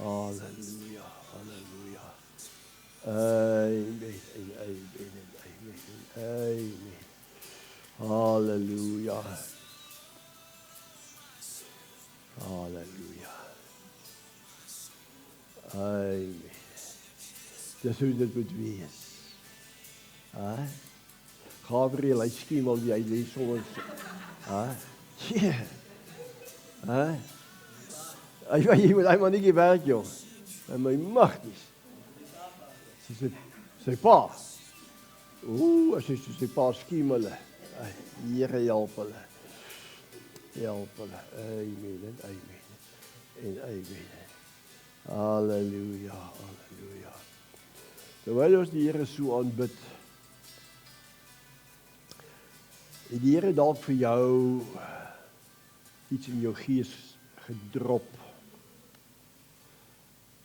Halleluja, halleluja. Amen, amen, amen, amen. Halleluja. Halleluja. Amen. Dis hoe dit moet wees. Gabriel, hy skiem al die hy lees ons. Hy moet maar nie gewerk, joh. En my magties. Sy pa. As hy sy pa skiem hulle. Here help hulle. Help hulle. Amen en amen. En amen. Halleluja, halleluja. Terwyl ons die Here so aanbid, het die Here dalk vir jou iets in jou gees gedrop,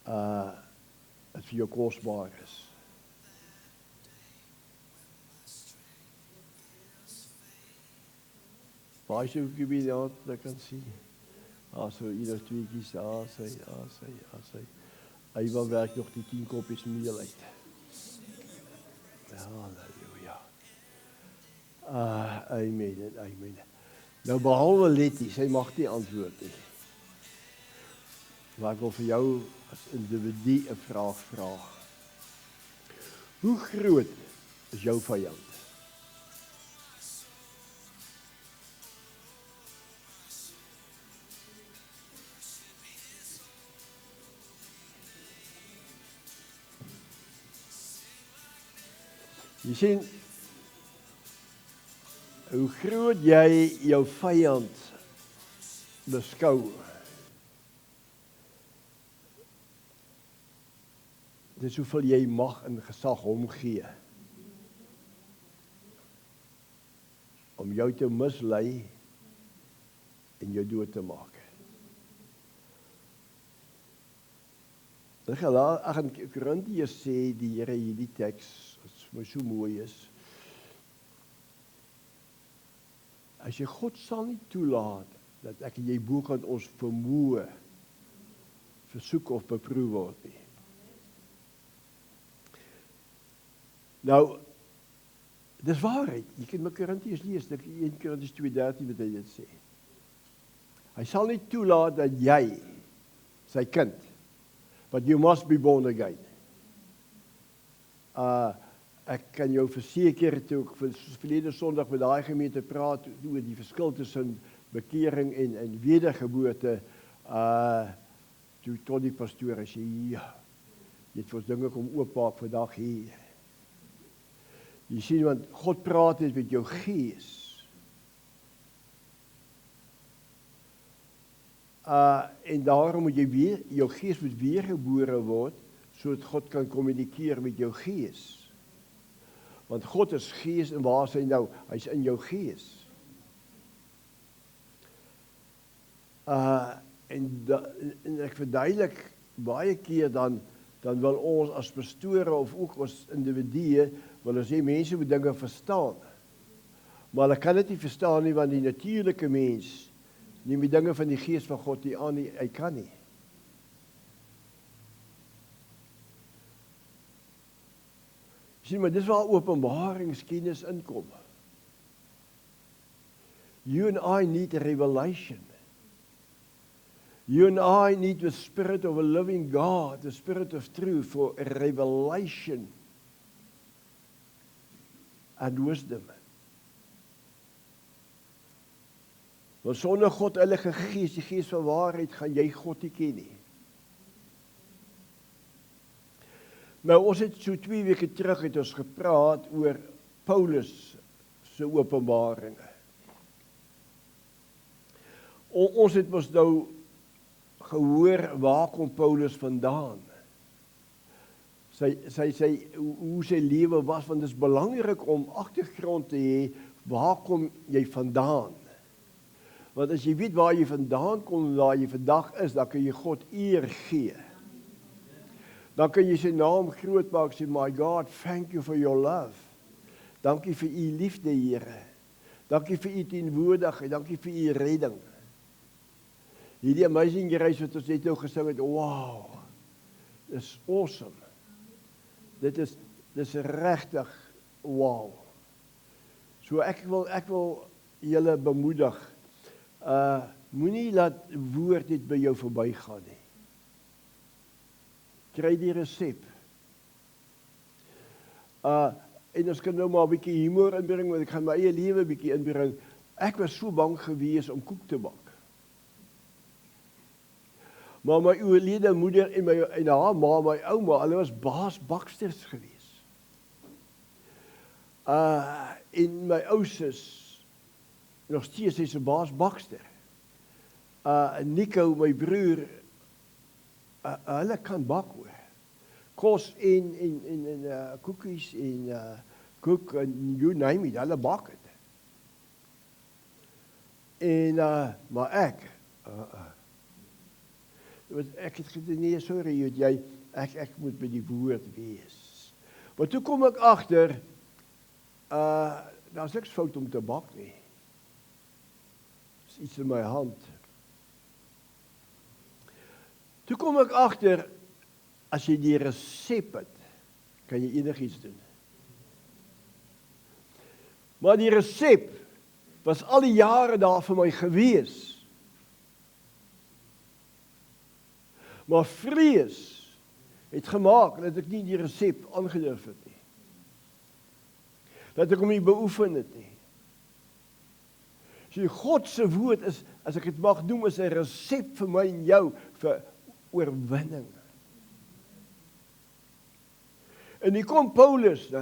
wat vir jou kosbaar is. Waar is jou gebied, ja, dat kan sien. So, ieder tweekies, sy. Hy wil werk nog die 10 koppies meel uit. Halleluja. Amen en amen. Nou behalwe Letty, sy mag nie antwoord nie. Maar ek wil vir jou as individu 'n vraag vra. Hoe groot is jou vyand? Jy sien, hoe groot jy jou vyand beskou, dis hoeveel jy mag en gesag hom gee, om jou te mislei en jou dood te maak. In Korintiërs sê die Here hierdie teks, wat vir my so mooi is, as jy God sal nie toelaat, dat ek en jy bokant ons vermoë versoek of beproef word nie. Nou, dis waarheid, jy kan my Korintiërs lees, 1 Korintiërs 2:13 wat hy dit sê. Hy sal nie toelaat dat jy, sy kind, but you must be born again. Ek kan jou verseker, toe ek verlede Sondag met daai gemeente praat oor die verskil tussen bekering en wedergeboorte, toe tot die pastoor sê, ja, jy het vir ons dinge kom oopmaak vandag hier. Jy sien, want God praat net met jou gees. En daarom moet jy weer, jou gees moet weergebore word, sodat God kan kommunikeer met jou gees. Want God is gees en waar is hy nou? Hy's in jou gees. En ek verduidelik baie keer dan wil ons as pastore of ook as individue, wil ons sê mense moet dinge verstaan. Maar hulle kan dit nie verstaan nie, want die natuurlike mens neem die dinge van die gees van God nie aan nie, hy kan nie. Sien, maar dis waar openbaringskennis inkom. You and I need a revelation. You and I need the Spirit of a living God, the Spirit of truth, for a revelation and wisdom. Want sonder God heilige gees, die gees van waarheid, gaan jy God nie ken nie. Nou, ons het so 2 weke terug het ons gepraat oor Paulus se openbaringe. Ons het mos nou gehoor, waar kom Paulus vandaan? Hoe sy lewe was, want dit is belangrik om agtergrond te hê, waar kom jy vandaan? Want as jy weet waar jy vandaan kom, waar jy vandag is, dan kan jy God eer gee. Dan kan jy sy naam groot maak, sê, my God, thank you for your love. Dankie vir u liefde, Here. Dankie vir u teenwoordigheid, dankie vir u redding. Hierdie amazing grace wat ons net nou gesing het, wow. Dis awesome. Dit is regtig wow. So ek wil julle bemoedig. Moenie laat woord net by jou verbygaan nie. Kry die resep. En ons kan nou maar 'n bietjie humor inbring, want ek gaan my eie lewe 'n bietjie inbring. Ek was so bang gewees om koek te bak. Maar my oorlede moeder en haar ma, my ouma, hulle was baasbaksters gewees. En my ou sus, nog steeds is 'n baasbakster. Nico, my broer, hulle kan bak hoor. Kos en koekies en koek en you name it, hulle bak het. En maar ek het gesê, nee, sorry, ek moet by die woord wees. Maar toe kom ek agter, daar's niks fout om te bak nie. Dis iets in my hand. Toe kom ek agter, as jy die resep het, kan jy enigiets doen. Maar die resep was al die jare daar vir my gewees. Maar vrees het gemaak dat ek nie die resep aangedurf het nie. Dat ek hom nie beoefen het nie. So God se woord is, as ek dit mag noem, is 'n resep vir my en jou vir oorwinning. En hier kom Paulus,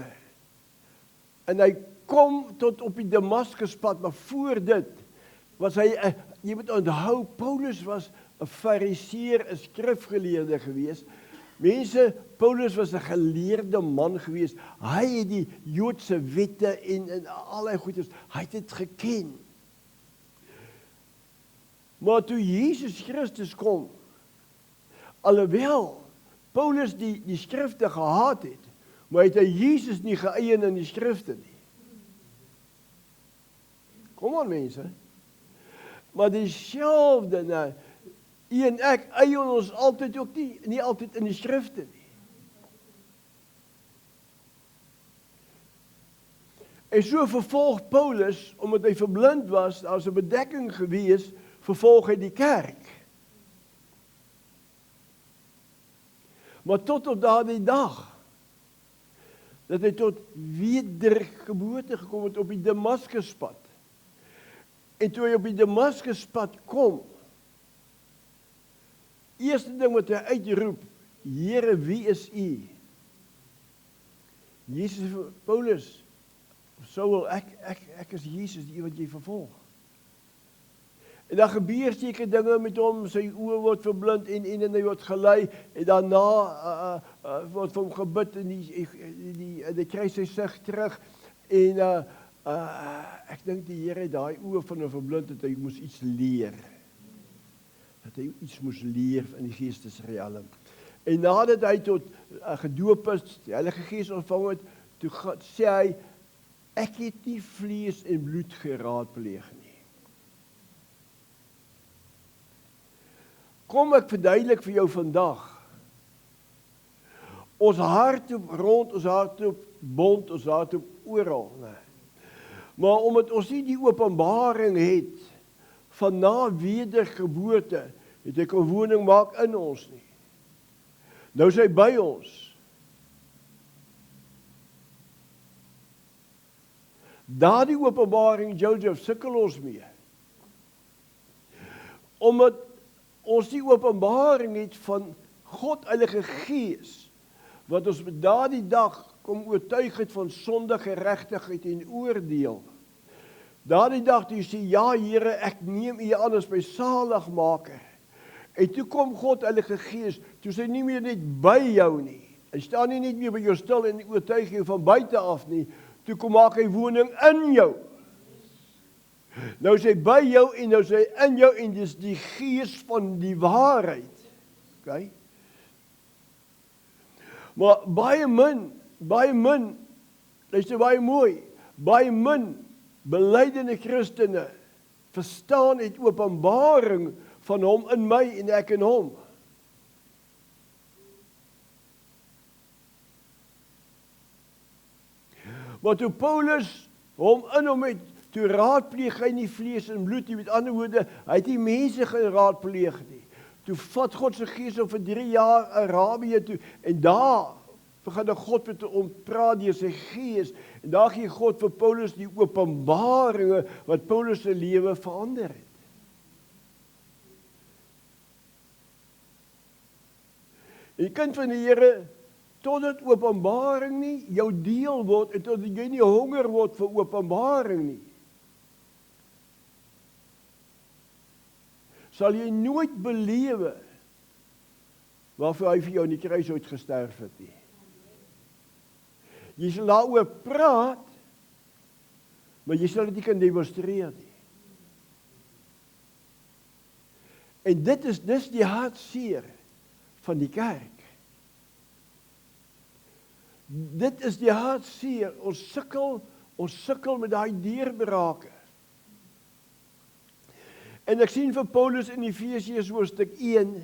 en hy kom tot op die Damaskuspad, maar voor dit was hy, jy moet onthou, Paulus was 'n fariseer, 'n skrifgeleerde gewees. Paulus was 'n geleerde man gewees. Hy het die Joodse wette en allerlei goedes, hy het dit geken. Maar toe Jesus Christus kom, alhoewel Paulus die skrifte gehaat het, maar het hy Jesus nie geëien in die skrifte nie. Kom aan mense. Maar dieselfde, u en ek eien ons altyd ook nie altyd in die skrifte nie. En so vervolg Paulus, omdat hy verblind was, daar was 'n bedekking gewees, vervolg hy die kerk. Maar tot op daardie dag, dat hy tot wedergeboorte gekom het op die Damaskuspad. En toe hy op die Damaskuspad kom, eerste ding wat hy uitroep, Here, wie is u? Jesus, Paulus, Saul, ek is Jesus, die wat jy vervolg. En dan gebeur seker dinge met hom, sy oë word verblind en hy word gelei, en daarna word vir hom gebid, en hy kry sy sig terug, en ek dink die Here het daai oë van hom verblind, dat hy moes iets leer. Dat hy iets moes leer in die geestesrealm. En nadat hy tot gedoop is, die Heilige Gees ontvang het, toe sê hy, ek het nie vlees en bloed geraadpleeg nie. Kom ek verduidelik vir jou vandag. Ons hardloop rond, ons hardloop bond, ons hardloop oral. Maar omdat ons nie die openbaring het van na wedergeboorte, het hy 'n woning maak in ons nie. Nou is hy by ons. Daardie openbaring, Joseph, sukkel ons mee. Omdat ons die openbaring het van God Heilige Gees, wat ons met daardie dag kom oortuig het van sonde, geregtigheid en oordeel. Daardie dag toe sê, ja Here, ek neem u aan as my saligmaker. En toe kom God Heilige Gees, toe is hy nie meer net by jou nie. Hy staan nie net meer by jou stil en oortuig jou van buite af nie. Toe kom maak hy woning in jou. Nou is hy by jou en nou is hy in jou en dis die Gees van die waarheid. Okay? Maar baie min, luister baie mooi, baie min belydende Christene verstaan het openbaring van hom in my en ek in hom. Maar toe Paulus hom het, toe raadpleeg hy nie vlees en bloed nie, met ander woorde, hy het nie mense geraadpleeg nie. Toe vat God se gees op vir 3 jaar Arabië toe, en daar begin God met hom praat deur sy gees, en daar gee God vir Paulus die openbaringe wat Paulus se lewe verander het. En die kind van die Here, totdat openbaring nie jou deel word, en totdat jy nie honger word vir openbaring nie, sal jy nooit belewe waarvoor hy vir jou in die kruis uitgesterf het nie. Jy sal daaroor praat, maar jy sal dit nie kan demonstreer nie. En dit is die hartseer van die kerk. Dit is die hartseer, ons sukkel met daai deurbrake. En ek sien vir Paulus in Efesiërs hoofstuk 1,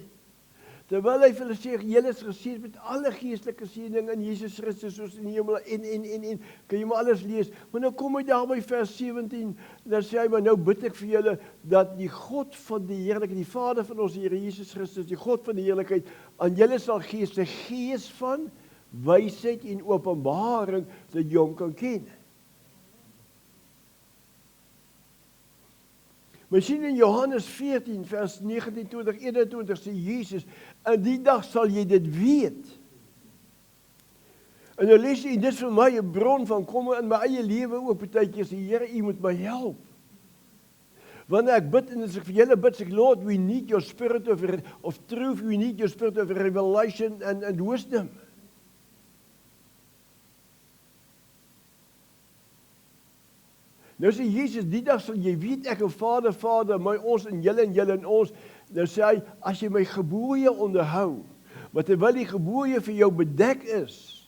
terwyl hy vir hulle sê, julle is geseën met alle geestelike seëning in Jesus Christus, soos in die hemel, en, kan jy maar alles lees, maar nou kom hy daar by vers 17, dan sê hy, maar nou bid ek vir julle, dat die God van die heerlikheid, die Vader van ons Here Jesus Christus, die God van die heerlikheid, aan julle sal gee, sy gees van wysheid en openbaring, dat jy hom kan ken. Maar sien in Johannes 14, vers 19, 20, 21, sê Jesus, in die dag sal jy dit weet. En nou lees jy, dit is vir my 'n bron van kom in my eie lewe ook partykeer sê, Here, U moet my help. Wanneer ek bid, en as ek vir julle bid, sê ek, Lord, we need your spirit of truth, we need your spirit of revelation and wisdom. Nou sê Jesus, die dag sal jy weet, ek en Vader, my ons en julle en ons. Nou sê hy, as jy my gebooie onderhou, maar terwyl die gebooie vir jou bedek is,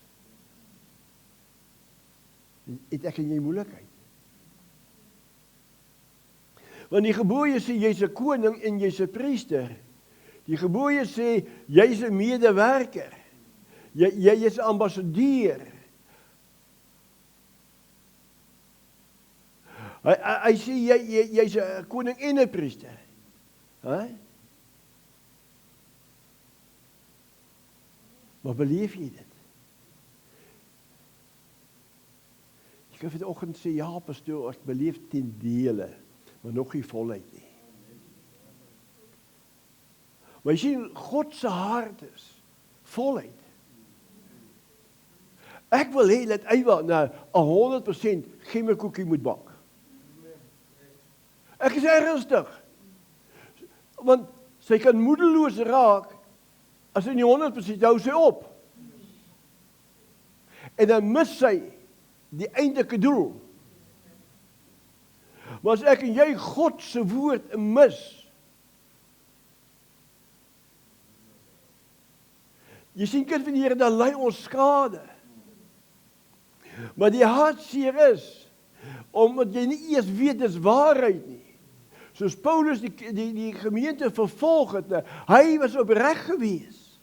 het ek en jy moeilikheid. Want die gebooie sê, jy's 'n koning en jy's 'n priester. Die gebooie sê, jy's 'n medewerker. Jy's 'n ambassadeur. Hy sê, jy's 'n koning en 'n priester. Maar beleef jy dit? Ek kan vanoggend sê, ja pastoor, ek beleef ten dele, maar nog nie voluit nie. Maar jy sien, God se hart is voluit. Ek wil hê dat Ewa nou 100% gemmerkoekie moet bak. Ek is ernstig. Want sy kan moedeloos raak, as sy nie 100% hou sy op. En dan mis sy die eindelike doel. Maar as ek en jy God se woord mis, jy sien kind van die Here, dan ly ons skade. Maar die hartseer is, omdat jy nie eers weet dis waarheid nie. Soos Paulus die gemeente vervolg het, hy was opreg gewees.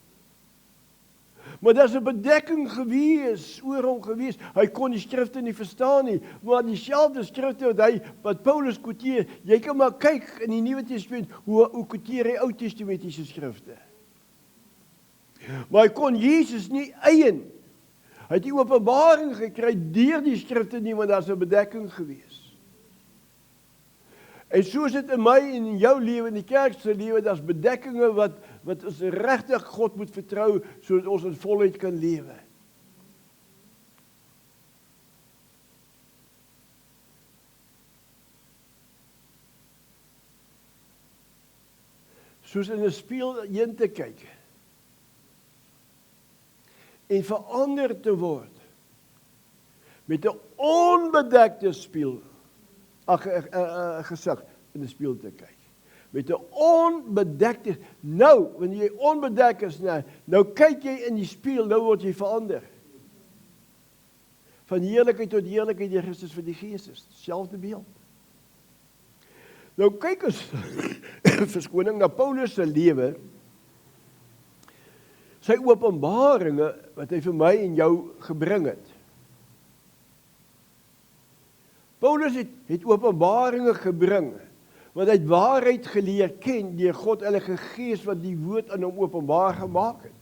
Maar daar's 'n bedekking gewees, oor hom gewees. Hy kon die skrifte nie verstaan nie, maar dieselfde skrifte wat Paulus quoteer, jy kan maar kyk in die Nuwe Testament, hoe quoteer hy Ou Testamentiese skrifte. Maar hy kon Jesus nie eien. Hy het die openbaring gekry deur die skrifte nie, want daar's 'n bedekking gewees. En so is dit in my en in jou lewe, in die kerk se lewe, daar's bedekkinge wat ons regtig God moet vertrou, sodat ons in volheid kan lewe. Soos in 'n spieël heen te kyk en verander te word met 'n onbedekte spieël. Gesig in die spieël te kyk. Met 'n onbedekte, nou, wanneer jy onbedek is, nou kyk jy in die spieël, nou word jy verander. Van heerlikheid tot heerlikheid deur Christus vir die Gees, selfde beeld. Nou kyk ons, verskoning, na Paulus se lewe, sy openbaringe, wat hy vir my en jou gebring het. Paulus het openbaringe gebring, want hy het waarheid geleer ken deur God Heilige Gees wat die woord aan hom openbaar gemaak het.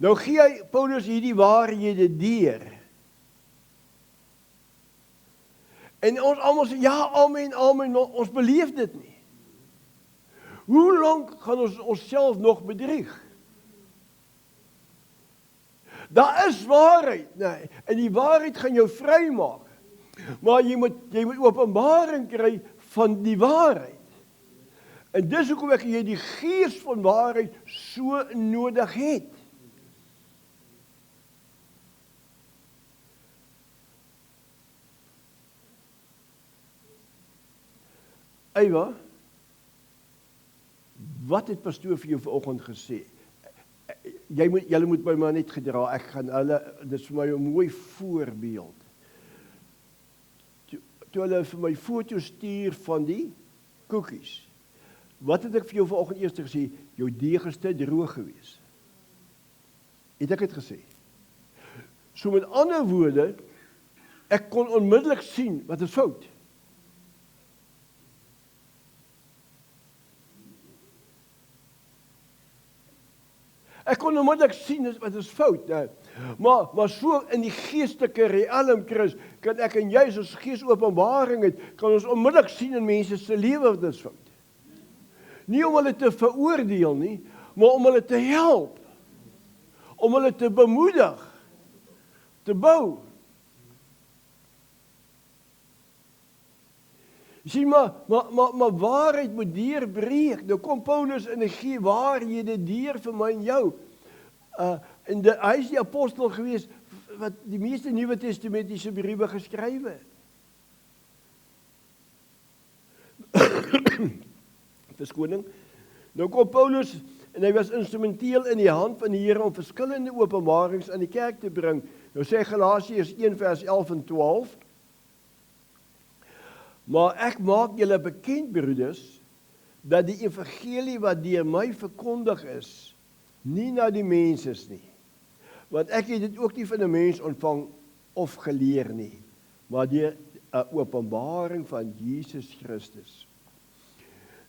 Nou gee hy Paulus hierdie waarhede deur. En ons almal sê, ja, amen, amen, maar ons beleef dit nie. Hoe lank gaan ons onsself nog bedrieg? Daar is waarheid, nee, en die waarheid gaan jou vrymaak. Maar jy moet openbaring kry van die waarheid. En dis hoekom jy die gees van waarheid so nodig het. Ewa, wat het pastoor vir jou vanoggend gesê? Julle moet my maar net gedra, dit is vir my 'n mooi voorbeeld. Toe hulle vir my foto stuur van die koekies, wat het ek vir jou vanoggend eers gesê? Jou deeg is te droog gewees. Het ek dit gesê? So met ander woorde, ek kon onmiddellik sien wat is fout. Ek kon onmiddellik sien wat is fout. Maar so in die geestelike riekelm, Chris, kan ek en jy as geesopenbaring het, kan ons onmiddellik sien in mense se lewe wat is fout. Nie om hulle te veroordeel nie, maar om hulle te help. Om hulle te bemoedig, te bou. Jy sien, maar waarheid moet deurbreek. Nou kom Paulus en hy gee waarhede deur vir my en jou. En hy is die apostel gewees wat die meeste Nuwe Testamentiese briewe geskrywe het. Verskoning. Nou kom Paulus en hy was instrumenteel in die hand van die Here om verskillende openbarings aan die kerk te bring. Nou sê Galasiërs 1 vers 11 en 12. Maar ek maak julle bekend, broeders, dat die evangelie wat deur my verkondig is, nie na die mens is nie. Want ek het dit ook nie van 'n mens ontvang of geleer nie, maar deur 'n openbaring van Jesus Christus.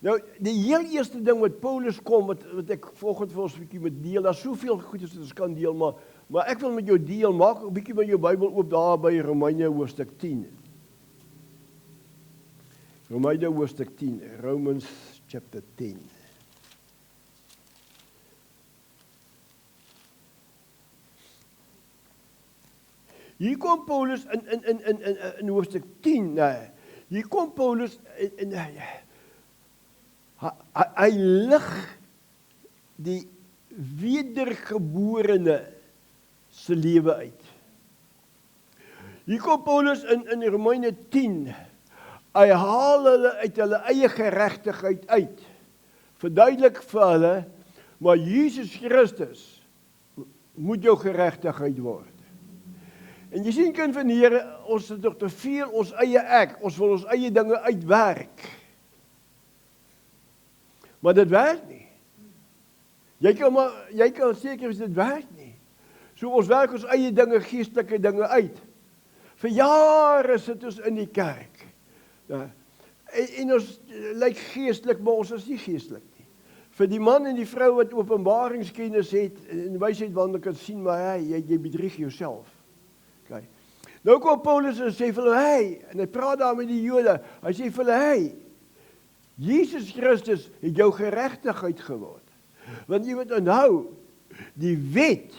Nou, die heel eerste ding wat Paulus kom, wat ek volgende vir ons 'n bietjie moet deel, daar's soveel goed wat ons kan deel, maar ek wil met jou deel, maak 'n bietjie met jou Bybel oop daar by Romeine hoofstuk 10. Romeine hoofstuk 10, Romans chapter 10. Hier kom Paulus in hoofstuk 10, hier kom Paulus en hy lig die wedergeborene se lewe uit. Hier kom Paulus in Romeine 10. Hy haal hulle uit hulle eie geregtigheid uit. Verduidelik vir hulle, maar Jesus Christus moet jou geregtigheid word. En jy sien, kind van die Here, ons het nog te veel ons eie ek, ons wil ons eie dinge uitwerk. Maar dit werk nie. Jy kan seker wees dit werk nie. So ons werk ons eie dinge, geestelike dinge uit. Vir jare sit ons in die kerk. En ons lyk geestelik, maar ons is nie geestelik nie. Vir die man en die vrou wat openbaringskennis het, en wysheid wandel kan sien, maar jy bedrieg jouself. Okay. Nou kom Paulus en sê vir hulle, en hy praat daar met die Jode, hy sê vir hulle, Jesus Christus het jou geregtigheid geword. Want jy moet onthou, die wet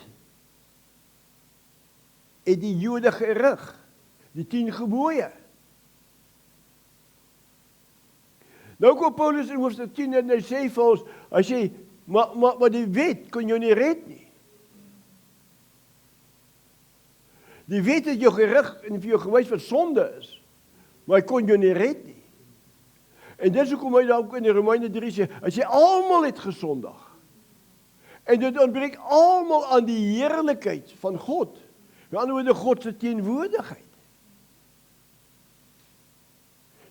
het die Jode gerig, die 10 gebooie. Nou kom Paulus in hoofstuk 10 en hy sê vir ons, hy sê, maar die wet kon jou nie red nie. Die wet het jou gerig en vir jou gewys wat sonde is, maar hy kon jou nie red nie. En dis hoekom hy ook in die Romeine 3 sê, hy sê, almal het gesondig. En dit ontbreek almal aan die heerlikheid van God. Met ander woorde, God se teenwoordigheid.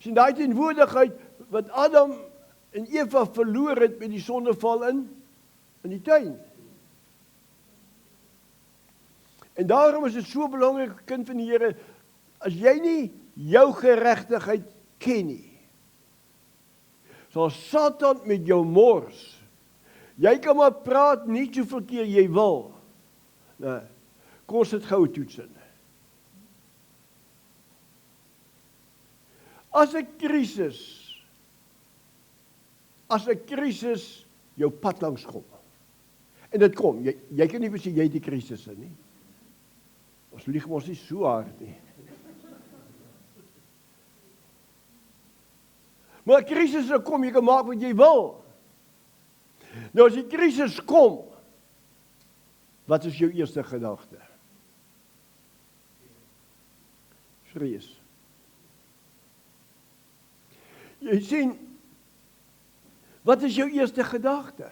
Sien, daai teenwoordigheid wat Adam en Eva verloor het met die sondeval in die tuin. En daarom is dit so belangrik, kind van die Here, as jy nie jou geregtigheid ken nie, sal Satan met jou mors. Jy kan maar praat nie soveel keer jy wil. Nee, kom ons sit gou 'n toets in. As 'n krisis jou pad langs kom, en dit kom, jy kan nie besê jy het die krisis in nie. Ons lieg mos nie so hard nie. Maar 'n krisis kom, jy kan maak wat jy wil. Nou as die krisis kom, wat is jou eerste gedagte? Vrees. Jy sien, wat is jou eerste gedagte?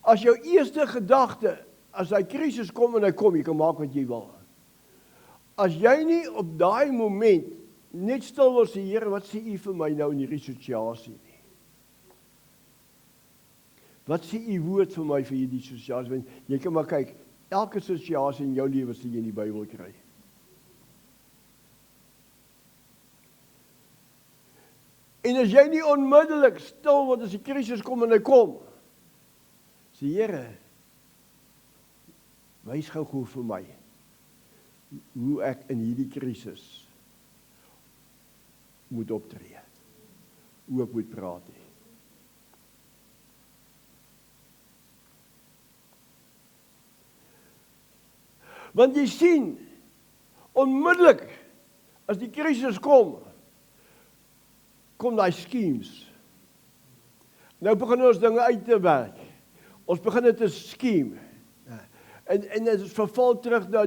As jou eerste gedagte, as hy krisis kom en hy kom, jy kan maak wat jy wil. As jy nie op daai moment net stil wil sê, Here, wat sê U vir my nou in hierdie situasie nie? Wat sê U woord vir my vir hierdie situasie? Want jy kan maar kyk, elke situasie in jou lewe sê jy in die Bybel kry. En as jy nie onmiddellik stil word as die krisis kom en hy kom, sê Here, wys gou vir my hoe ek in hierdie krisis moet optree, hoe ek moet praat. Want jy sien, onmiddellik, as die krisis kom daai schemes. Nou begin ons dinge uit te werk. Ons begin dit te scheme. En dit verval terug na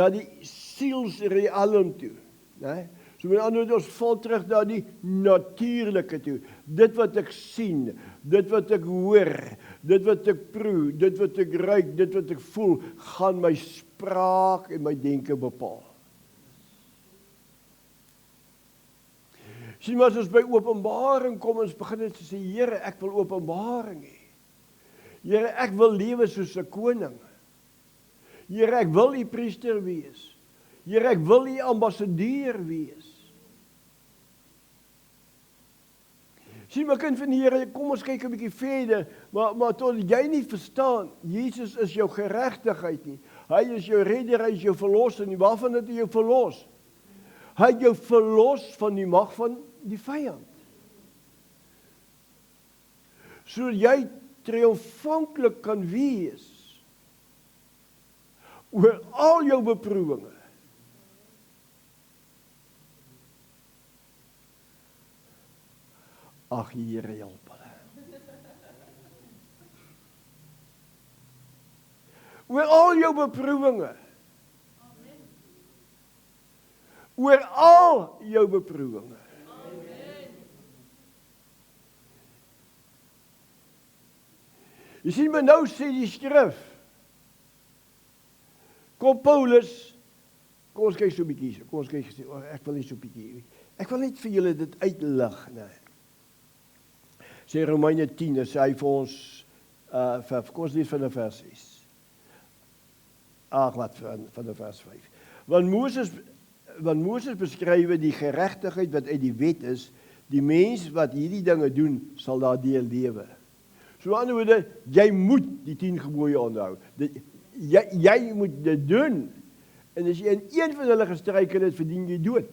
die sielsrealm toe. Nee? So met ander woorde, ons val terug na die natuurlike toe. Dit wat ek sien, dit wat ek hoor, dit wat ek proe, dit wat ek ruik, dit wat ek voel, gaan my spraak en my denke bepaal. Sien maar as ons by openbaring kom, ons begin dit te sê, Here, ek wil openbaring hê. Here, ek wil lewe soos 'n koning. Here, ek wil U priester wees. Here, ek wil U ambassadeur wees. Sien my kind van die Here, kom ons kyk 'n bietjie verder, maar tot jy nie verstaan, Jesus is jou geregtigheid nie. Hy is jou redder, hy is jou verlosser nie. Waarvan het hy jou verlos? Hy het jou verlos van die mag van die vyand. Sodat jy triomfantlik kan wees oor al jou beproewinge. Ag, Here, help hulle. Oor al jou beproewinge. Oor al jou beproewinge. Jy sien my nou sê die skrif. Kom Paulus, kom ons kyk so 'n bietjie. Kom ons kyk, ek wil net so 'n bietjie. Ek wil net vir julle dit uitlig, nee. Sê Romeine 10, sê hy vir ons, kom ons lees van die vers 6. Van die vers 5. Want Moses beskryf die geregtigheid wat uit die wet is, die mens wat hierdie dinge doen, sal daardeur lewe. So aan die ander woorde, jy moet die 10 gebooie onderhou. Jy moet dit doen. En as jy in een van hulle gestruikel het, verdien jy dood.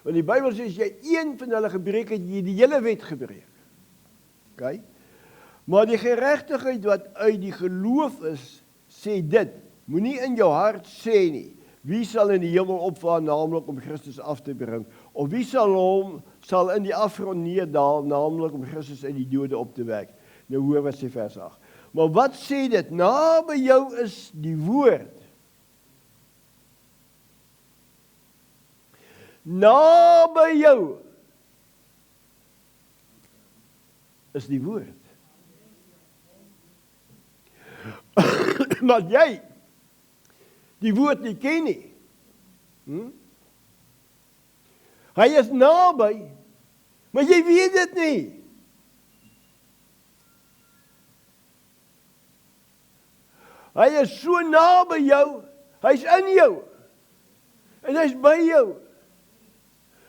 Want die Bybel sê, as jy een van hulle gebreek het, jy die hele wet gebreek. Okay? Maar die geregtigheid wat uit die geloof is, sê dit, moenie in jou hart sê nie, wie sal in die hemel opvaar, naamlik om Christus af te bring, of wie sal in die afgrond neerdaal, naamlik om Christus uit die dode op te wek. Nou hoor wat sê vers 8. Maar wat sê dit? Naby jou is die woord. Naby jou is die woord. Maar jy die woord nie ken nie. Hy is naby, maar jy weet dit nie. Hy is so naby jou, Hy's in jou. En hy's by jou.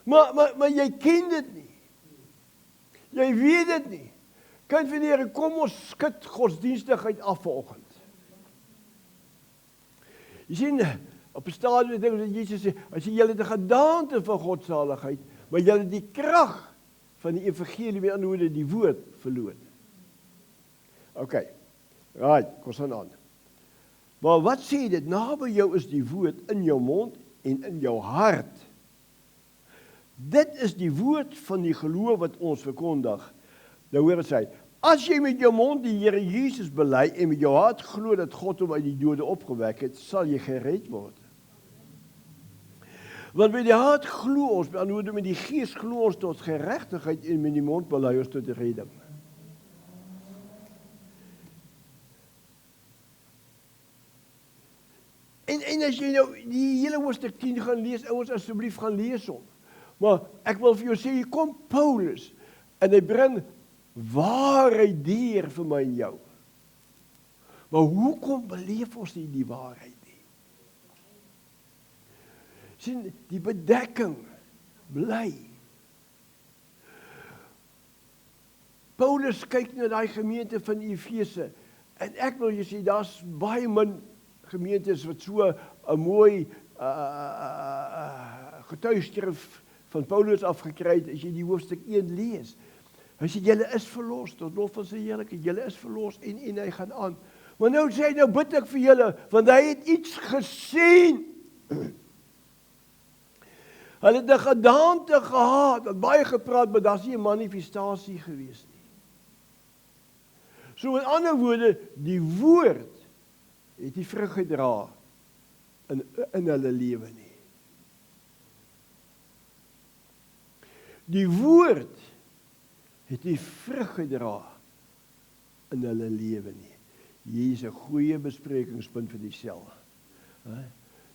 Maar jy ken dit nie. Jy weet dit nie. Kind van die Here, kom ons skud godsdienstigheid af vanoggend. Jy sien, op 'n stadium dink ons dat Jesus sê, as jy het 'n gedaante van godsaligheid, maar jy het die krag van die evangelie, met ander woorde die woord verloor. OK. Right, kom aan. Maar wat sê dit? Naby jou is die woord in jou mond en in jou hart. Dit is die woord van die geloof wat ons verkondig. Nou hoor wat sê, as jy met jou mond die Here Jesus bely en met jou hart glo dat God hom uit die dode opgewek het, sal jy gered word. Want met die hart glo ons, met ander woorde met die gees glo ons tot geregtigheid en met die mond bely ons tot redding. En as jy nou die hele hoofstuk 10 gaan lees, ouens asseblief gaan lees hom. Maar ek wil vir jou sê, hier kom Paulus en hy bring waarheid deur vir my en jou. Maar hoekom beleef ons nie die waarheid nie? Sien, die bedekking bly. Paulus kyk na daai gemeente van Efese en ek wil jy sê, daar's baie min gemeentes wat so 'n mooi getuigskrif van Paulus afgekry het as jy die hoofstuk 1 lees. Hy sê, julle is verlos, tot lof van sy heerlikheid, julle is verlos en hy gaan aan. Maar nou sê hy, nou bid ek vir julle, want hy het iets gesien. Hulle het 'n gedaante gehad, het baie gepraat, maar daar's nie 'n manifestasie gewees nie. So met ander woorde, die woord het nie vrug gedra in hulle lewe nie. Die woord het nie vrug gedra in hulle lewe nie. Hier is 'n goeie besprekingspunt vir dieselfde.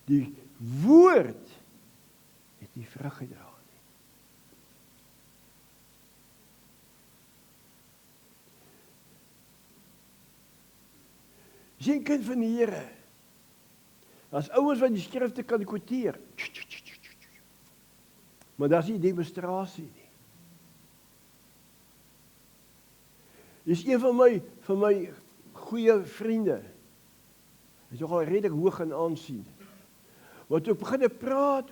Die woord het nie vrug gedra nie. Sien, kind van die Here, as ouens wat die skrifte kan quoteer, maar daar is nie demonstrasie nie. Dis een van my goeie vriende. Hy is nogal redelik hoog in aansien. Want toe ek begin praat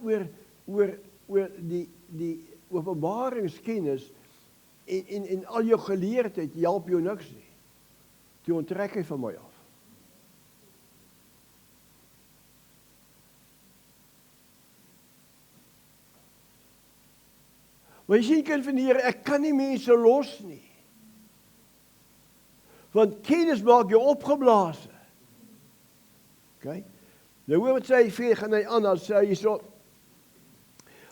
oor die openbaringskennis en al jou geleerdheid, help jou niks nie. Toe onttrek hy van my af. Maar jy sien, kind van die Here, ek kan nie mense los nie. Want kennis maak jou opgeblaas. Okay? Nou hoor wat sê hy, gaan hy aan, dan sê hy so,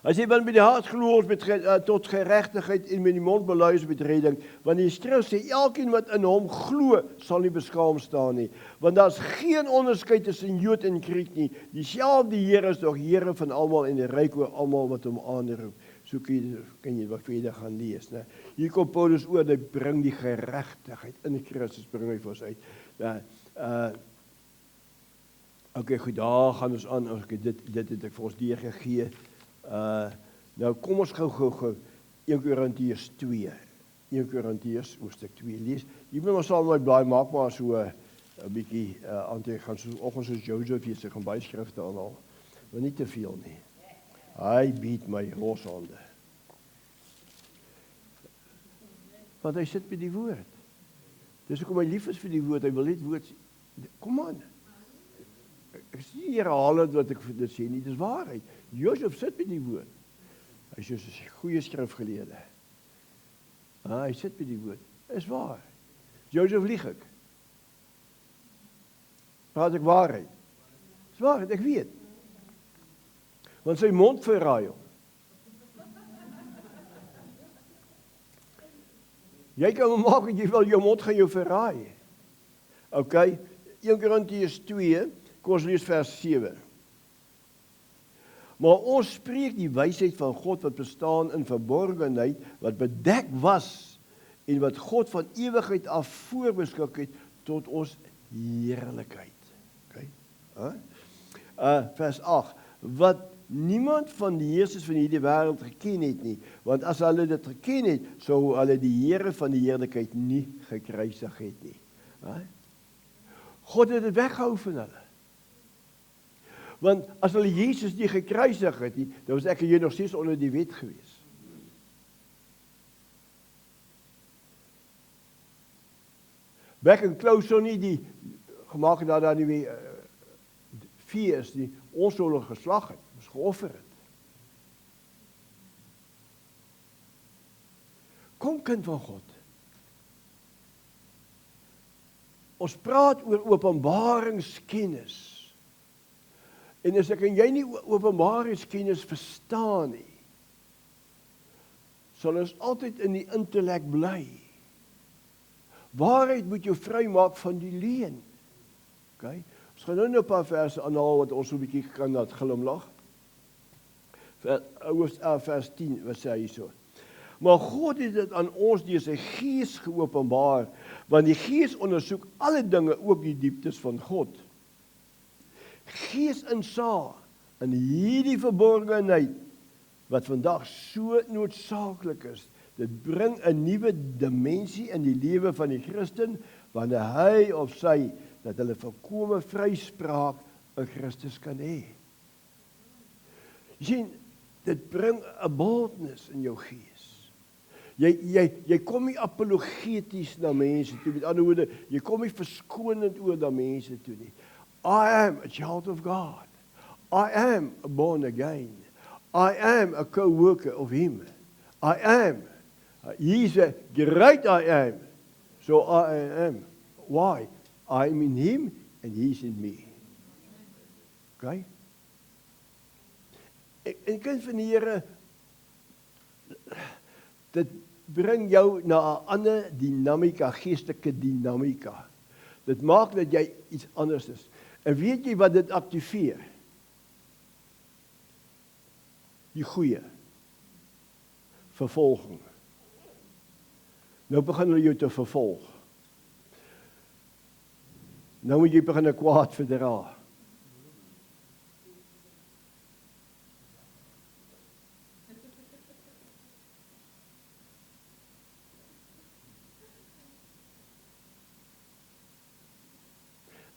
as jy met die hart glo tot geregtigheid en met die mond bely met redding, want die skrif sê, elkeen wat in hom glo, sal nie beskaam staan nie, want daar is geen onderskeid tussen Jood en Griek nie, dieselfde Here is nog Here van almal en ryk oor almal wat hom aanroep. So kan jy wat verder gaan lees. Ne? Hier kom Paulus oor, hy bring die geregtigheid in Christus, bring hy vir ons uit. Oké, goed, daar gaan ons aan, okay, dit het ek vir ons deurgegee. Nou kom ons gou 1 Korintiërs 2. 1 Korintiërs hoofstuk 2 lees. Jy moet maar saam met my blaai, maak maar so 'n bietjie aantekening gaan soos oggends soos Joseph hier se gaan baie skrifte aanhaal. Maar nie te veel nie. Hy bied my loshande. Want hy sit met die woord. Dis hoekom hy lief is vir die woord, hy wil net woord sê. Kom aan. Ek sê nie herhaal wat ek vir dit sê nie, dis waarheid. Josef sit met die woord. Hy is soos 'n goeie skrifgeleerde. Hy sit met die woord. Is waar. Josef lieg ek. Praat ek waarheid? Dis waarheid, ek weet. Want sy mond verraai hom. Jy kan maak wat jy wil, jou mond gaan jou verraai. OK, 1 Korintiërs 2, kom ons lees vers 7. Maar ons spreek die wysheid van God wat bestaan in verborgenheid, wat bedek was en wat God van ewigheid af voorbeskik het tot ons heerlikheid. OK? vers 8, wat niemand van die heersers van hierdie wêreld geken het nie, want as hulle dit geken het, sou hulle die Here van die heerlikheid nie gekruisig het nie. God het dit weggehou van hulle. Want as hulle Jesus nie gekruisig het nie, dan was ek en jy nog steeds onder die wet gewees. Back en close sou nie die gemaak het dat daar nie weer vee is nie, onskuldige geslag het, ons geoffer het. Kom kind van God. Ons praat oor openbaringskennis. En as ek en jy nie openbaringskennis verstaan nie, sal ons altyd in die intellek bly. Waarheid moet jou vry maak van die leuen. Okay? Ons gaan nou 'n paar verse aanhaal wat ons so 'n bietjie kan laat glimlag. Vers 10, wat sê hy so? Maar God het dit aan ons deur sy Gees geopenbaar, want die Gees ondersoek alle dinge, ook die dieptes van God. Gees insaag in hierdie verborgenheid wat vandag so noodsaaklik is. Dit bring 'n nuwe dimensie in die lewe van die Christen wanneer hy of sy dat hulle volkomme vryspraak in Christus kan hê. Jy sien, dit bring 'n boldness in jou gees. Jy kom nie apologeties na mense toe, met ander woorde, jy kom nie verskonend oor na mense toe nie. I am a child of God. I am born again. I am a co-worker of him. I am. He's a great I am. So I am. Why? I'm in him and he's in me. Okay? En kind van die Here, dit bring jou na 'n ander dinamika, geestelike dinamika. Dit maak dat jy iets anders is. En weet jy wat dit aktiveer? Die goeie. Vervolging. Nou begin hulle jou te vervolg. Nou moet jy begin 'n kwaad verdra.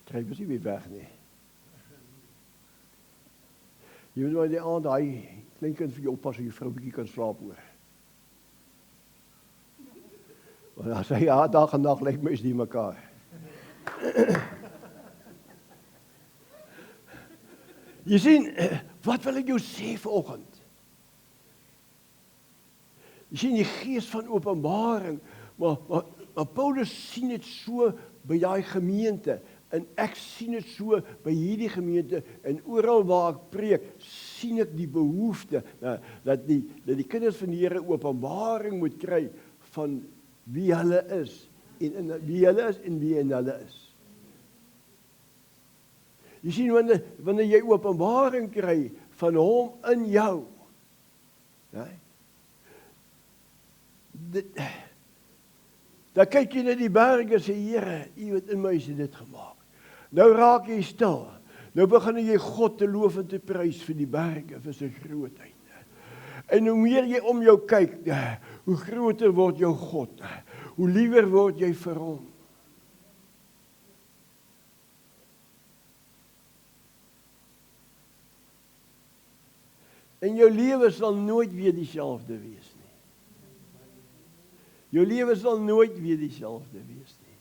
Kry mos nie weer weg nie. Jy moet maar die aand daai klein kind vir jou oppas so jou vrou bietjie kan slaap hoor. Want as hy dag en nag lyk mens nie mekaar. Jy sien, wat wil ek jou sê vanoggend? Jy sien die gees van openbaring, maar Paulus sien dit so by daai gemeente. En ek sien dit so by hierdie gemeente en oral waar ek preek, sien ek die behoefte dat die kinders van die Here openbaring moet kry van wie hulle is en wie hulle is en wie in hulle is. Jy sien wanneer jy openbaring kry van hom in jou, dan kyk jy na die berge en sê Here, U het in my dit gemaak. Nou raak jy stil. Nou begin jy God te loof en te prys vir die berge, vir sy grootheid. En hoe meer jy om jou kyk, hoe groter word jou God. Hoe liewer word jy vir hom. En jou lewe sal nooit weer dieselfde wees nie. Jou lewe sal nooit weer dieselfde wees nie.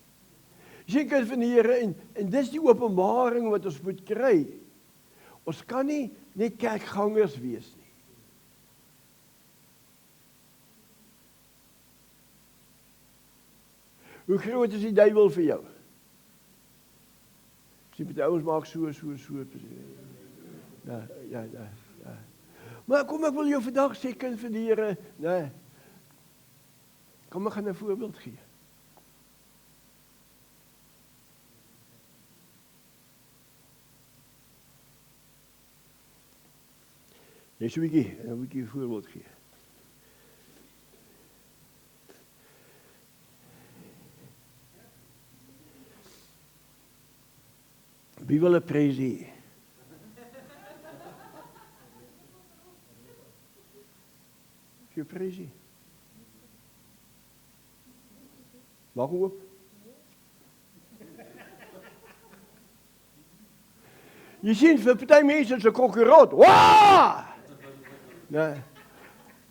Jy sien kind van die Here en dis die openbaring wat ons moet kry. Ons kan nie net kerkgangers wees nie. Hoe groot is die duiwel vir jou? Sien met die ouens maak so. Ja. Maar kom ek wil jou vandag sê kind van die Here, nee. Kom ek gaan 'n voorbeeld gee. Jy sê bietjie, en dan moet ek 'n voorbeeld gee. Wie wil 'n prys hê? vrees nie. Maak hom oop. Jy sien, vir party mense is 'n kokkerot. Waa! Nee.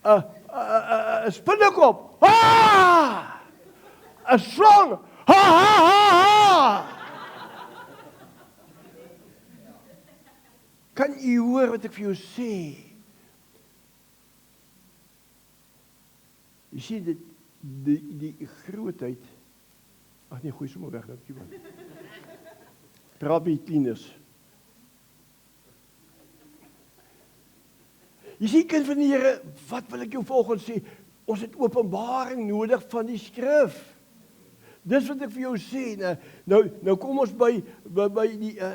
'n Spinnekop. Waa! 'n Slang. Ha ha ha ha! Kan jy hoor wat ek vir jou sê? Jy sien dit die grootheid. Ag nee, gooi sommer weg dat jy want. Praat met tieners. Jy sien kind van die Here, wat wil ek jou volgens sê? Ons het openbaring nodig van die skrif. Dis wat ek vir jou sê. Nou kom ons by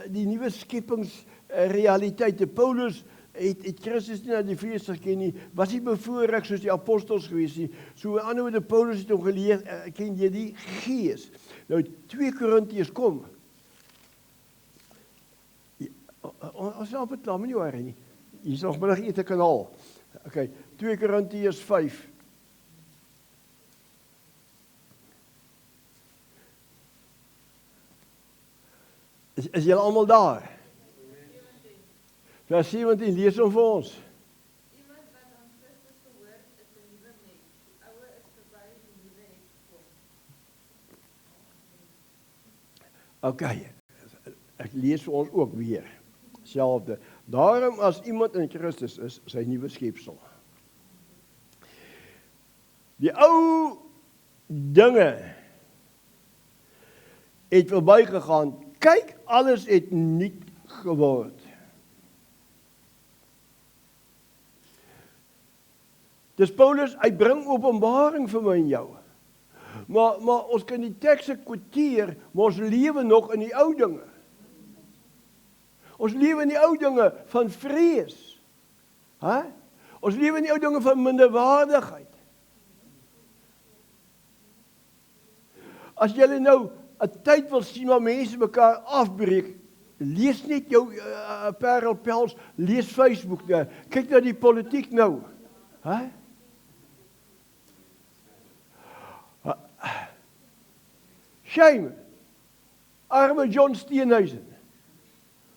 die nuwe skepingsrealiteite. Paulus het Christus nie na die vlees geken nie, was nie bevoorreg soos die apostels gewees nie. So aan die ander wyse Paulus het hom geleer, ken jy die gees. Nou 2 Korintiërs kom. Ons is amper klaar met jou herinner nie. Hier is nog middag ete kanaal. Okay, 2 Korintiërs 5. Is julle almal daar? Vers 17, lees hom vir ons. Iemand wat aan Christus behoort, is 'n nuwe mens. Die ou is verby, die nuwe het gekom. Okay, ek lees vir ons ook weer. Selfde. Daarom as iemand in Christus is, sy nuwe skepsel. Die ou dinge het verbygegaan. Kyk, alles het nuut geword. Dis Paulus, hy bring openbaring vir my en jou. Maar ons kan die tekste kwoteer, maar ons lewe nog in die ou dinge. Ons lewe in die ou dinge van vrees. Ons lewe in die ou dinge van minderwaardigheid. As jy nou 'n tyd wil sien waar mense mekaar afbreek, lees net jou Parel Pels, lees Facebook, kyk na die politiek nou. Shame. Arme John Steenhuisen.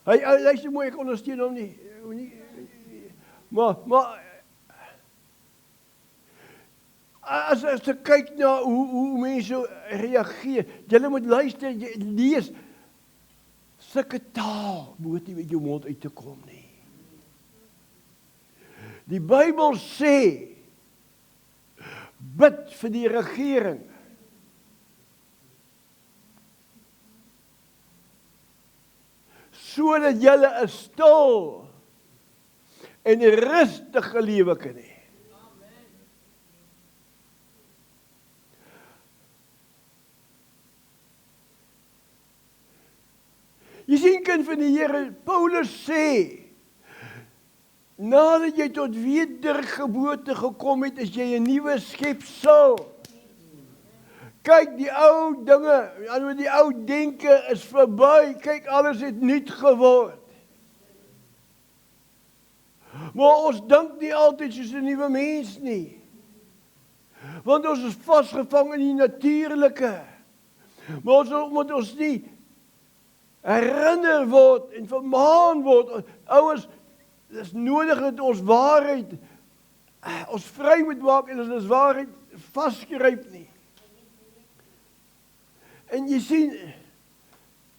Hy luister mooi, ek ondersteun hom nie. Maar as jy kyk na hoe mense reageer, jy moet luister, jy lees, sulke taal moet nie met jou mond uit te kom nie. Die Bybel sê, bid vir die regering. Sodat julle 'n stil en rustige lewe kan hê. Jy sien kind van die Here, Paulus sê, nadat jy tot wedergeboorte gekom het, is jy 'n nuwe skepsel. Kyk, die ou dinge, die ou denke is verby. Kyk, alles het nuut geword. Maar ons dink nie altyd soos 'n nuwe mens nie. Want ons is vasgevang in die natuurlike. Maar ons moet ons nie herinner word en vermaan word. Ouers, dit is nodig dat ons waarheid, ons vry moet maak en ons waarheid vasgryp nie. En jy sien,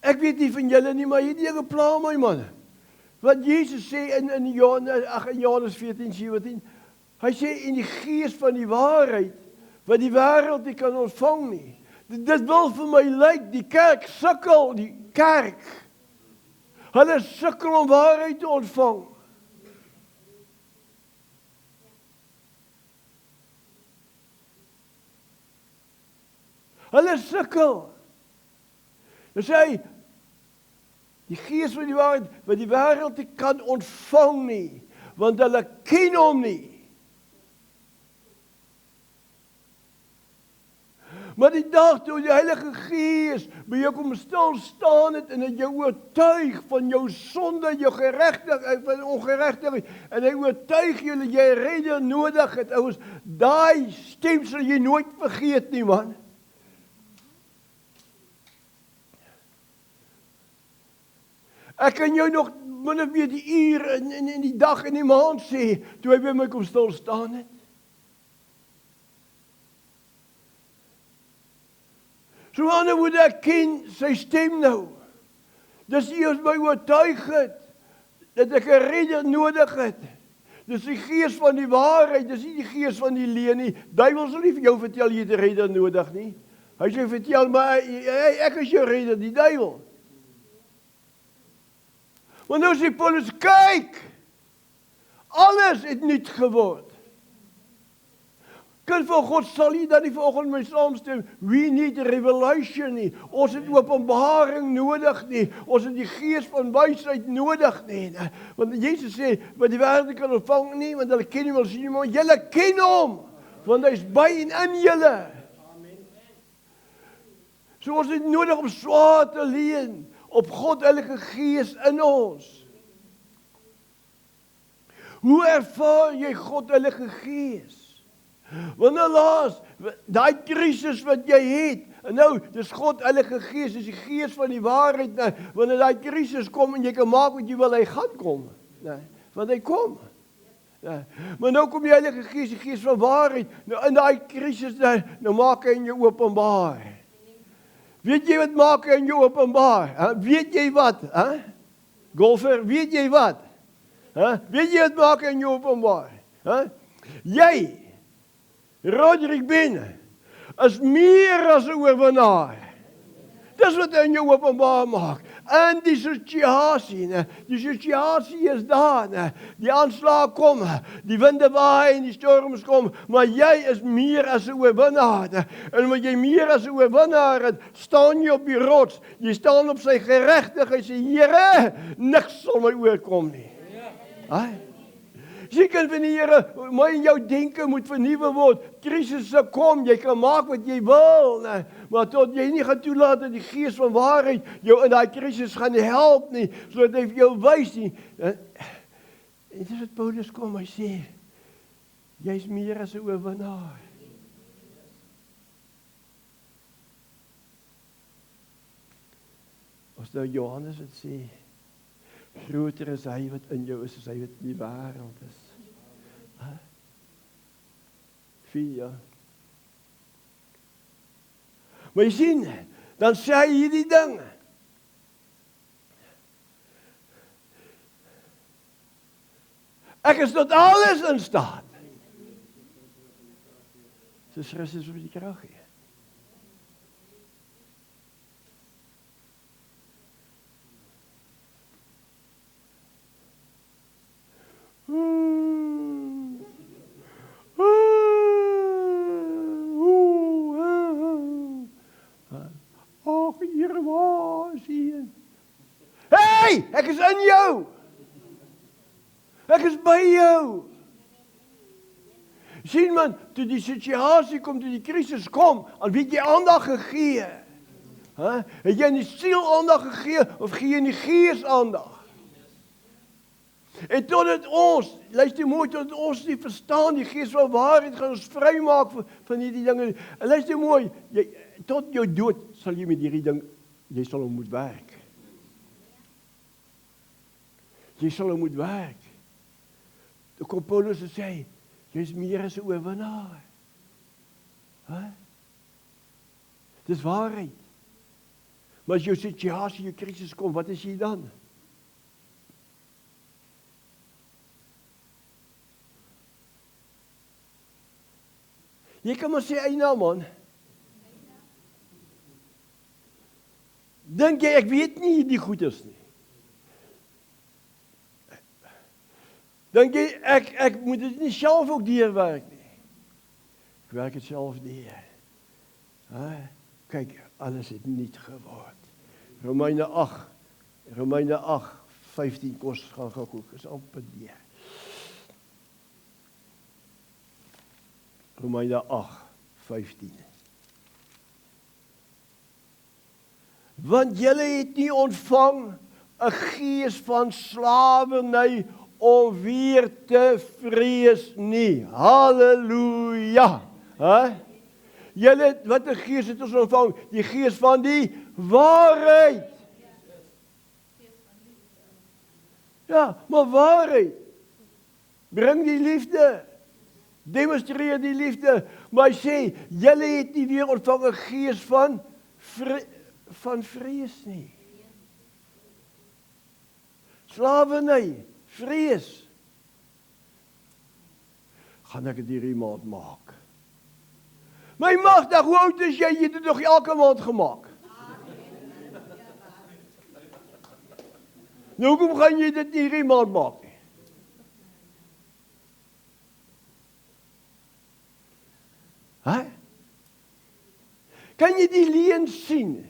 ek weet nie van julle nie, maar hierdie dinge pla my man. Wat Jesus sê in Johannes 14:17, hy sê in die gees van die waarheid, wat die wêreld nie kan ontvang nie. Dit wil vir my lyk, die kerk sukkel, die kerk. Hulle sukkel om waarheid te ontvang. Hulle sukkel. Dan sê hy, die gees van die waarheid, wat die wêreld nie kan ontvang nie, want hulle ken hom nie. Maar die dag toe die Heilige Gees by jou kom stil staan het en het jou oortuig van jou sonde, jou geregtigheid, van ongeregtigheid, en hy oortuig jou dat jy redder nodig het, ouens, daai stem sal jy nooit vergeet nie, man. Ek kan jou nog min of meer die uur in die dag en die maand sê, toe hy by my kom stil staan het. So ander woorde, ek ken sy stem nou. Dis hy ons my oortuig het, dat ek 'n redder nodig het. Dis die gees van die waarheid, dis nie die gees van die leuen nie. Duiwel sal nie vir jou vertel jy het 'n redder nodig nie. Hy sê vertel, maar ek is jou redder, die duiwel. Want nou sê Paulus, kyk, alles het nuut geword. Kind van God, sal jy dan nie vanoggend my saamstem, we need revelation nie, ons het openbaring nodig nie, ons het die gees van wysheid nodig nie, want Jesus sê, wat die wêreld kan ontvang nie, want hulle ken nie, wil sien nie, maar julle ken hom, want hy is by en in julle. So ons het nodig om swaar te leun, op God Heilige Gees in ons. Hoe ervaar jy God Heilige Gees? Wanneer laas, daai krisis wat jy het, en nou, dis God Heilige Gees, dis die Gees van die waarheid, nou, wanneer daai krisis kom, en jy kan maak wat jy wil, hy gaan kom, nou, want hy kom. Nou, maar nou kom die Heilige Gees, die Gees van waarheid, nou in daai krisis, nou maak hy in jou openbaar. Weet jy wat maak hy in jou openbaar? Weet jy wat? Golfer, weet jy wat? Weet jy wat maak hy in jou openbaar? Jy, Roderick Benne, is meer as 'n oorwinnaar. Dis wat hy in jou openbaar maak. En die situasie is daar, die aanslae kom, die winde waai en die storms kom, maar jy is meer as 'n oorwinnaar. En omdat jy meer as 'n oorwinnaar het, staan jy op die rots, jy staan op sy geregtigheid, sê Here, niks sal my oorkom nie. Jy kan van die Here, my en jou denke moet vernuwe word. Krisisse kom, jy kan maak wat jy wil, maar tot jy nie gaan toelaat dat die Gees van waarheid jou in daai krisis gaan help nie, sodat hy vir jou wys nie. En dis wat Paulus kom, hy sê, jy's meer as 'n oorwinnaar. As nou Johannes het sê, groter is hy wat in jou is, as hy wat in die wêreld is. 4. Maar jy sien, dan sê hy hierdie ding. Ek is tot alles in staat. Soos Christus op die krag gee. Hey, ek is in jou. Ek is by jou. Sien man, toe die situasie kom, toe die krisis kom, aan wie jy aandag gegee? Het jy in die siel aandag gegee, of gee jy in die gees aandag? En totdat ons, luister mooi, totdat ons nie verstaan, die Gees van waarheid gaan ons vrymaak van hierdie dinge. En luister mooi, tot jou dood sal jy met hierdie ding, jy sal hom moet werk. Jy sal hom moet werk. Toe kom Paulus en sê, jy is meer as 'n oorwinnaar. Dis waarheid. Maar as jou situasie, jou krisis kom, wat is jy dan? Jy kan maar sê, eina man. Dink jy, ek weet nie die goed is nie. Dink jy, ek moet dit nie self ook deurwerk nie. Ek werk dit self deur. Kyk, alles het nuut geword. Romeine 8:15 kos gaan gekook, is amper deur. Romeine 8:15. Want julle het nie ontvang 'n gees van slawerny om weer te vrees nie. Halleluja. Hè? Julle, wat 'n gees het ons ontvang? Die gees van die waarheid. Ja, maar waarheid. Bring die liefde. Demonstreer die liefde. Maar hy sê, julle het nie weer ontvang 'n gees van vrees nie. Slawerny, vrees. Gaan ek dit hierdie maand maak? My magdag, hoe oud is jy? Jy het dit nog elke maand gemaak. Nou, hoekom gaan jy dit hierdie maand maak nie? Hè? Kan jy die leuen sien?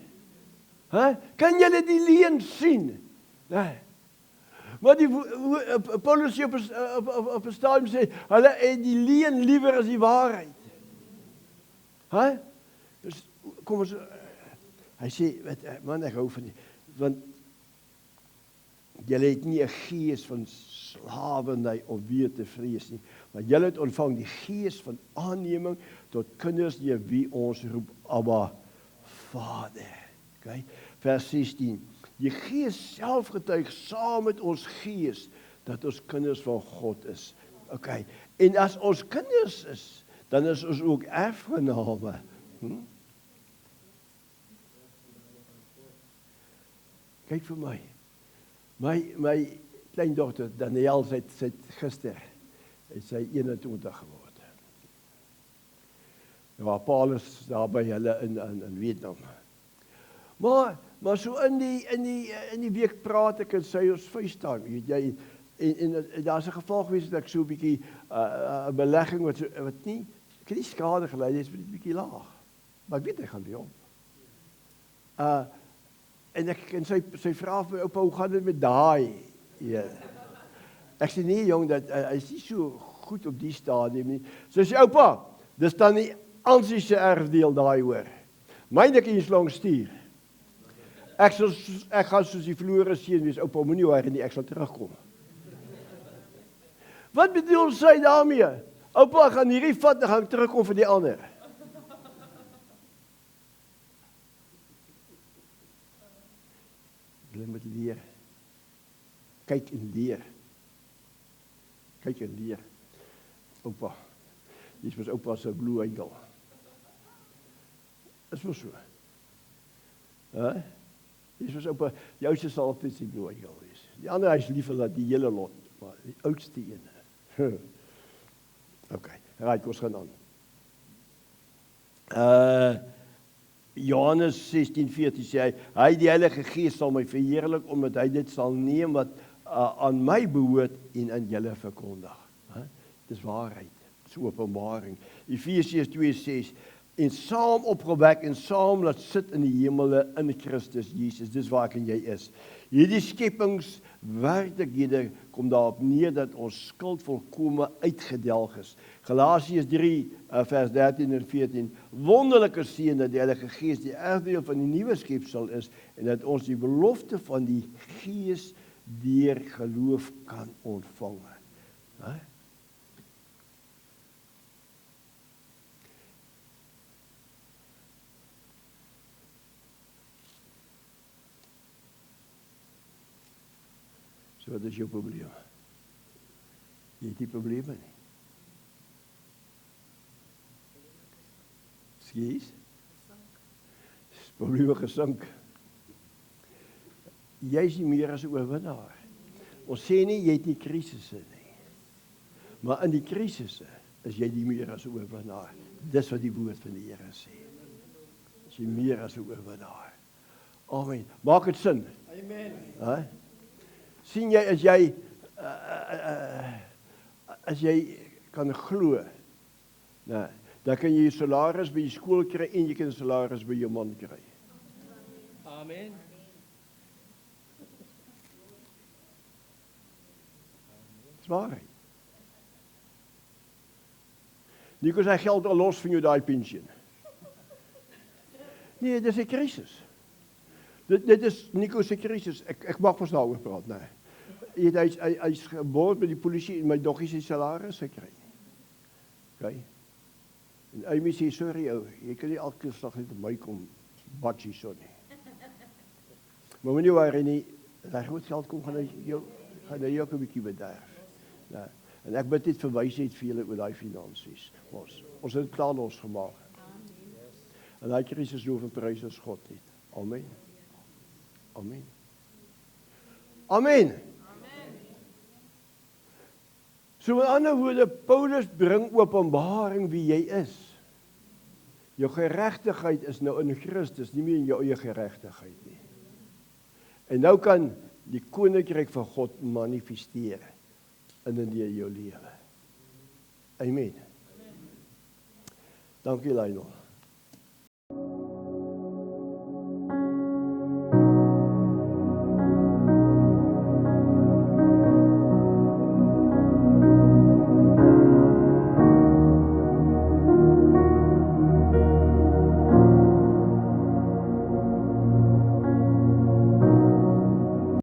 Hè? Kan jy die leuen sien? Nee. Maar Paulus sê op 'n stadium sê, hulle het die leuen liewer as die waarheid. Hè? Dus kom ons, hy sê, man, ek hou van die, want julle het nie 'n gees van slawerny om weer te vrees nie, maar julle het ontvang die gees van aanneming tot kinders deur wie ons roep, Abba, Vader. Okay? Vers 16. Die Gees self getuig saam met ons gees dat ons kinders van God is. Okay. En as ons kinders is, dan is ons ook erfgename. Kyk vir my. My kleindogter Daniel sy gister het sy 21 geword. Ja, Paul is daar by hulle in Vietnam. Maar so in die week praat ek en sy ons FaceTime, weet jy, en daar's 'n geval gewees dat ek so 'n bietjie 'n belegging wat nie, ek het nie skade gelei, dit is bietjie laag. Maar ek weet hy gaan weer op. En sy vra vir my, oupa, hoe gaan dit met daai? Ja. Ek sê nee jong, dat hy is nie so goed op die stadium nie. So sê oupa, dis dan die Ansie se erfdeel daai hoor. Myne kan jy slang stuur. Ek gaan soos die verlore seun wees, oupa, moenie worry nie, ek sal terugkom. Wat bedoel sy daarmee? Oupa, ek gaan hierdie vat en gaan terugkom vir die ander. Jy moet leer. Kyk en leer. Kyk en leer. Oupa, jy is oupa se blue angel. Is wel so. Hè? Jy is oupa, die oudste sal altyd die blue angel wees. Die ander hy is lief vir die hele lot, maar die oudste een. Okay, right, ons gaan aan. Johannes 16:14 sê hy die Heilige Gees sal my verheerlik omdat hy dit sal neem wat aan my behoort en aan julle verkondig. Dis waarheid, dis openbaring. Efesiërs 2:6 en saam opgewek en saam laat sit in die hemele in Christus Jesus. Dis waar ek en jy is. Hierdie skepingswerklikhede kom daarop neer dat ons skuld volkome uitgedelg is. Galasiërs 3 vers 13 en 14. Wonderlike seën dat die Heilige Gees die erfdeel van die nuwe skepsel is en dat ons die belofte van die Gees deur geloof kan ontvang. So wat is jou probleem? Jy het die probleme nie. Skies? Probleme gesink. Jy is nie meer as 'n oorwinnaar. Ons sê nie jy het nie krisisse nie. Maar in die krisisse is jy nie meer as 'n oorwinnaar. Dis wat die woord van die Here sê. Is jy meer as 'n oorwinnaar. Amen. Maak dit sin? Amen. Sien jy as jy kan glo, nou, dan kan jy salaris by jou skool kry en jy kan salaris by jou man kry. Amen. Dis waarheid. Nie kos hy geld al los van jou daai pensioen. Nee, dis 'n krisis. Dit is Nico se krisis. Ek mag pas daaroor praat, nee. Hy's gebord met die polisie en my doggie se salaris gekry. Okay. En Amy sê, sorry ou, jy kan nie elke slag net op my kom batjie so nie. Maar moenie worry nie, as hy groot geld kom, gaan hy jou ook 'n bietjie bederf. Nee. En ek bid net vir wysheid vir julle oor daai finansies. Ons het dit klaar losgemaak. En daai krisis loof en prys ons God net. Amen. Amen. Amen. So met ander woorde, Paulus bring openbaring wie jy is. Jou geregtigheid is nou in Christus, nie meer in jou eie geregtigheid nie. En nou kan die koninkryk van God manifesteer in jou lewe. Amen. Dankie Lionel.